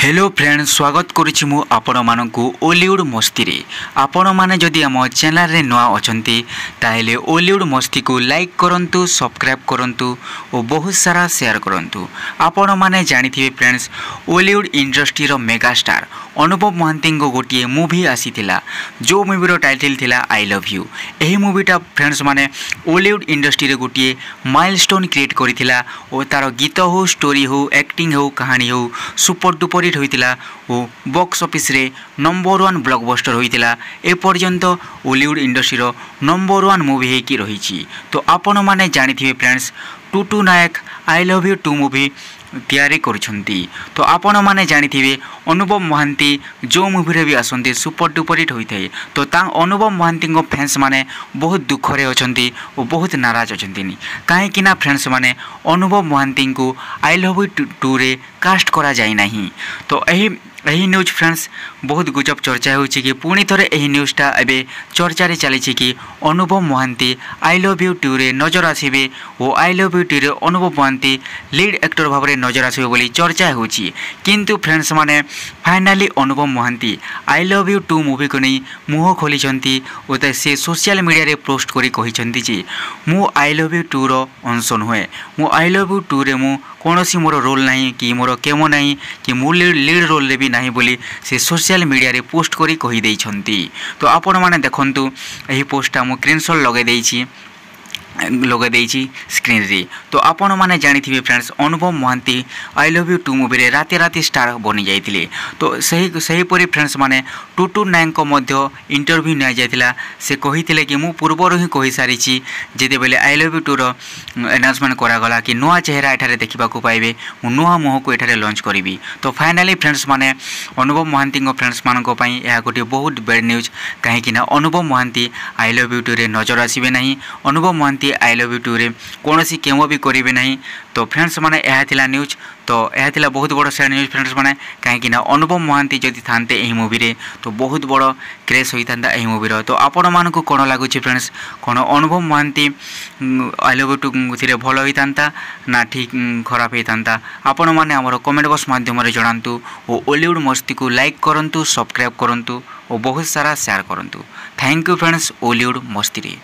Hello friend स्वागत करुच्ची मु आपण मानकु ओलीवुड मस्ती रे आपण माने जदि आम चैनल रे नुआ अछंती ताहेले ओलीवुड मस्ती को लाइक करंतु सब्सक्राइब करंतु और बहुत सारा शेयर करंतु। आपण माने जानिथिबे फ्रेंड्स ओलीवुड इंडस्ट्री रो मेगा स्टार अनुपम महांती को गोटे मूवी आसीथिला जो मूवीर टाइटल थिला आई लव यू। एही मूवीटा फ्रेंड्स माने ओलीवुड इंडस्ट्री रे गोटे माइलस्टोन क्रिएट करिथिला और तार गीत हो स्टोरी हो एक्टिंग हो कहानी हो सुपर डुपर हिट होइतिला ओ बॉक्स ऑफिस रे नंबर 1 ब्लॉकबस्टर होइतिला। ए पर्यंत ओलीवुड इंडस्ट्री रो नंबर 1 मूवी हे की रहिछि। तो आपण माने जानिथिबे friends Tutu Nayak I love you 2 movie तैयारी करुछंती। तो आपण माने जानिथिबे अनुपम महांती जो मूवी रे भी आसंती सुपर डुपर हिट होइथाय। तो ता अनुपम महांती को फैंस माने बहुत दुख रे अछंती और बहुत नाराज अछंती नी काहे कि ना फ्रेंड्स माने अनुपम महांती को आई लव यू 2 रे कास्ट करा जाय नाही। तो एही न्यूज फ्रेंड्स बहुत गुजब चर्चा होछि कि पुणी थरे एही न्यूज़टा एबे चर्चा रे चली कि अनुपम महांती आई लव यू 2 रे नजर आसीबे और आई लव यू 2 रे अनुपम महांती लीड एक्टर भाव रे नजर आसीबे बोली चर्चा होछि। किंतु फ्रेंड्स माने finally Anupam Mahanti I love you 2 movie को नहीं मुह खोली छंती और से सोशल मीडिया रे पोस्ट करी कहि छंती जे मु आई लव यू 2 रो अंश नुहे मु आई लव यू 2 रे मु कोनोसी मोर रोल नहीं कि मोर केमो नहीं कि मु लीड रोल रे भी नहीं बोली से सोशल मीडिया रे पोस्ट करी कहि दै छंती। तो आपण माने देखंतु एही पोस्टटा मु स्क्रीनशॉट लगे देइछि स्क्रीन रे। तो आपण माने जानिथिबे friends Anupam Mahanti I love you 2 movie रे राति राति स्टार बनी जाइथिले। तो सही परी फ्रेंड्स माने टूटू नायक को मध्य इंटरव्यू नै जाइथिला से कहिथिले कि मु पूर्वरु ही कहि सारिछि जेते बेले आई लव यू 2 रो अनाउंसमेंट करा गला कि नुआ चेहरा एठारे देखिबा को पाइबे मु नुआ मुह को एठारे लॉन्च करिवि। तो फाइनली फ्रेंड्स माने अनुपम महांती को फ्रेंड्स मान को पई या गोटे बहुत बेड न्यूज काहे कि ना अनुपम महांती आई लव यू 2 रे नजर आसीबे नहीं। अनुपम महांती आई लव यू 2 रे कोनोसी केमो भी करिवे नहीं। तो फ्रेंड्स माने एहा थिला न्यूज। तो एहा थिला बहुत बड़ शेयर न्यूज फ्रेंड्स माने काहे कि ना अनुपम महांती जदि थानते एही मूवी रे तो बहुत बड़ क्रेज होई थांदा एही मूवी रो। तो आपण मानको कोन लागुची फ्रेंड्स कोन Anupam Mahanti I love you 2 थिरे भलो होई थांता ना ठीक खराब होई थांता आपण माने हमर कमेंट बॉक्स माध्यम रे जणांतु ओ ओलीवुड मस्ती को लाइक करंतु सब्सक्राइब करंतु और बहुत सारा शेयर करंतु। थैंक यू फ्रेंड्स ओलीवुड मस्ती रे।